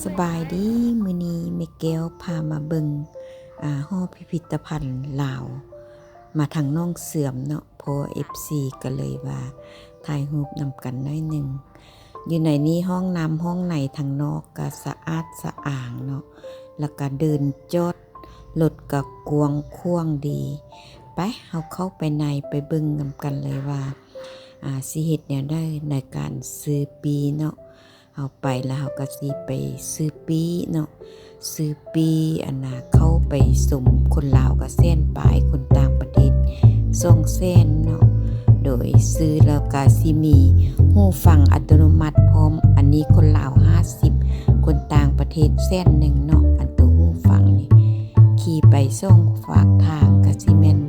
สบายดีมื้อนี้แม่แก้วพามาเบิ่งหอพิพิธภัณฑ์ลาวมาทางน้องเสื่อมเนาะเพราะ FC ก็เลยว่าถ่ายรูปนำกันหน่อยหนึ่งอยู่ในนี้ห้องน้ำห้องในทางนอกก็สะอาดสะอ้างเนาะแล้วก็เดินจอดรถก็กวางควางดีไปเฮาเข้าไปในไปเบิ่งนำกันเลยว่าสิเฮ็ดแนวใดในการซื้อปีเนาะเอาไปแล้วเราก็สิไปซื้อปีเนาะซื้อปีเข้าไปสมคนลาวก็แสนปลายคนต่างประเทศ2แสนเนาะโดยซื้อแล้วก็สิมีหูฟังอัตโนมัติพร้อมอันนี้คนลาว50คนต่างประเทศแสนหนึ่งเนาะอันตัวหูฟังนี่ขี่ไปส่งฝากทางก็สิแม่น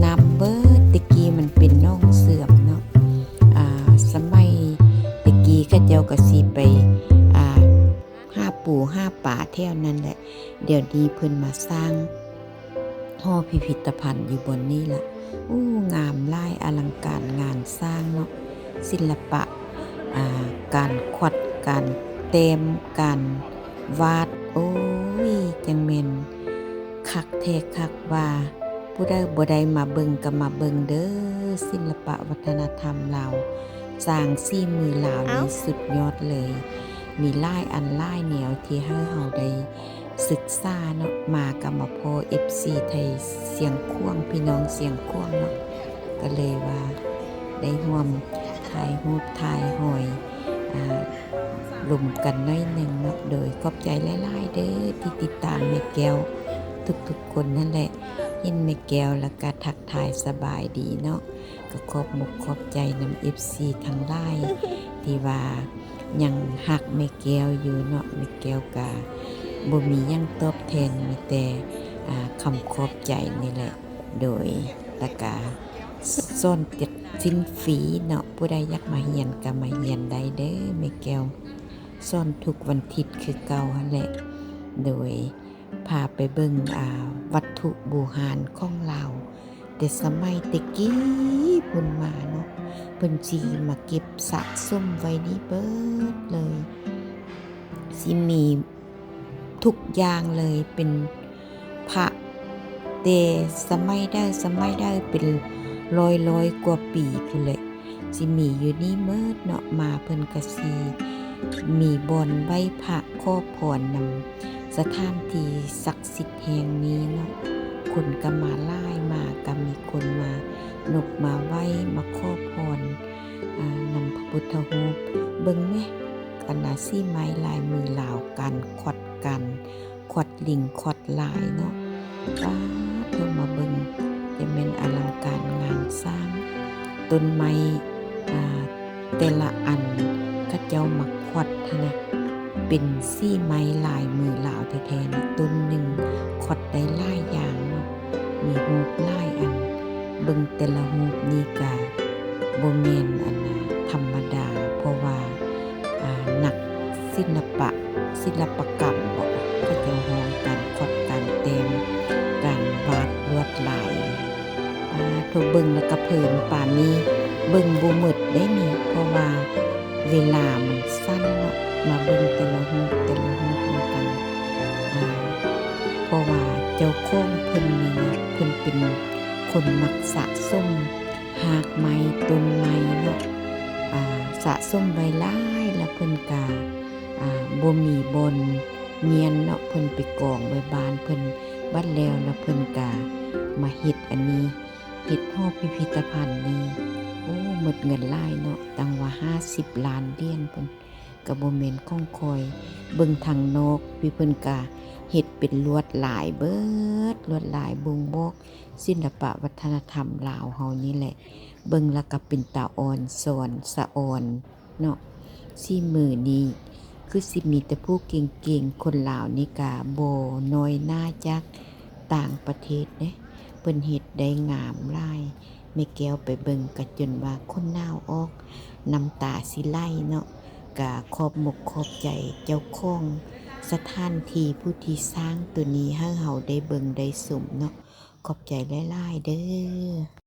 นัมเบอร์ตะกี้มันเป็นน้องเสื่อมเนาะสมัยตะกี้ก็เจ้าก็สิไปห้าปู่ห้าป่าแถวนั้นแหละเดี๋ยวนี้เพิ่นมาสร้างหอพิพิธภัณฑ์อยู่บนนี้ล่ะงามหลายอลังการงานสร้างเนาะศิลปะการขวัดการเต็มการวาดจังแม่นคักแท้คักว่าผู้ใดบ่ได้มาเบิ่งก็มาเบิ่งเด้อศิลปะวัฒนธรรมลาวสร้างฝีมือลาวนี่สุดยอดเลยมีหลายอันหลายแนวที่ให้เฮาได้ศึกษาเนาะมากับมาพอ FC ไทยเสียงควงพี่น้องเสียงควงเนาะก็เลยว่าได้ร่วมถ่ายรูปถ่ายหอยรวมกันหน่อยหนึ่งเนาะโดยขอบใจหลายๆเด้อที่ติดตามแม่แก้วทุกๆคนนั่นแหละเห็นแม่แก้วแล้วก็ทักทายสบายดีเนาะก็ขอบมุกขอบใจนำ FC ทั้งหลายที่ว่ายังหักแม่แก้วอยู่เนาะแม่แก้วก็บ่มีหยังตอบแทนมีแต่คำขอบใจนี่แหละโดยตะกาซ่อนเจ็ดสิ้นฝีเนาะผู้ใดอยากมาเรียนก็มาเรียนได้เด้อแม่แก้วซ่อนทุกวันอาทิตย์คือเก่าหั่นแหละโดยพาไปเบิ่งวัตถุโบราณของลาวแต่สมัยตะกี้พุ่นมาเนาะเพิ่นสิมาเก็บสะสมไว้นี่เบิดเลยสิมีทุกอย่างเลยเป็นพระแต่สมัยได้เป็นร้อยกว่าปีพุ่นแหละสิมีอยู่นี่เมิดเนาะมาเพิ่นก็สิมีบ่อนไว้พระขอพรนำสถานที่ศักดิ์สิทธิ์แห่งนี้เนาะคนก็มาหลายมาก็มีคนมานบมาไหว้มาขอพรนำพระพุทธรูปเบิ่งแม่สีไม้ลายมือลาวกันขวัดลิงขวัดลายเนาะเพิ่นมาเบิ่งจะแม่นอลังการงานสร้างต้นไม้แต่ละอันเขาเจ้ามาขวัดนะเป็นสีไม้ลายมือลาวแท้ๆนะต้นหนึ่งขวัดได้หลายอย่างเนาะมีรูปหลายอันเบิ่งแต่ละรูปนี่ก็บ่แม่นธรรมดาเพราะว่านักศิลปกรรมบอกเขาจะมองการขวัดการเต็มการวาดลวดลายถูกเบิ่งแล้วก็เพลินป่านนี้เบิ่งบ่หมดได้นี่เพราะว่าเวลามันสั้นเนาะมาเบิ่งแต่ละรูปกันเพราะว่าเจ้าของเพิ่นนี่นะเพิ่นเป็นคนมักสะสมหากไม้ต้นไม้เนาะสะสมไว้หลายแล้วเพิ่นก็บ่มีบนเมียนเนาะเพิ่นไปกองไว้บ้านเพิ่นบัดแล้วเพิ่นก็มาเฮ็ดอันนี้เฮ็ดหอพิพิธภัณฑ์นี้หมดเงินหลายเนาะตั้งว่า50ล้านเหรียญเพิ่นก็บ่แม่นของคอยเบิ่งทางนอกพี่เพิ่นก็เฮ็ดเป็นลวดลายเบิดลวดลายบ่งบอกศิลปะวัฒนธรรมลาวเฮานี่แหละเบิ่งแล้วก็เป็นตาอ่อนสอนสะอ่อนเนาะสิมือนี้คือสิมีแต่ผู้เก่งๆคนลาวนี่ก็บ่น้อยหน้าจากต่างประเทศเด้เพิ่นเฮ็ดได้งามหลายแม่แก้วไปเบิ่งก็จนว่าคนหนาวออกน้ำตาสิไหลเนาะก็ขอบมกขอบใจเจ้าของสถานที่ผู้ที่สร้างตัวนี้ให้เฮาได้เบิ่งได้ชมเนาะขอบใจหลายๆเด้อ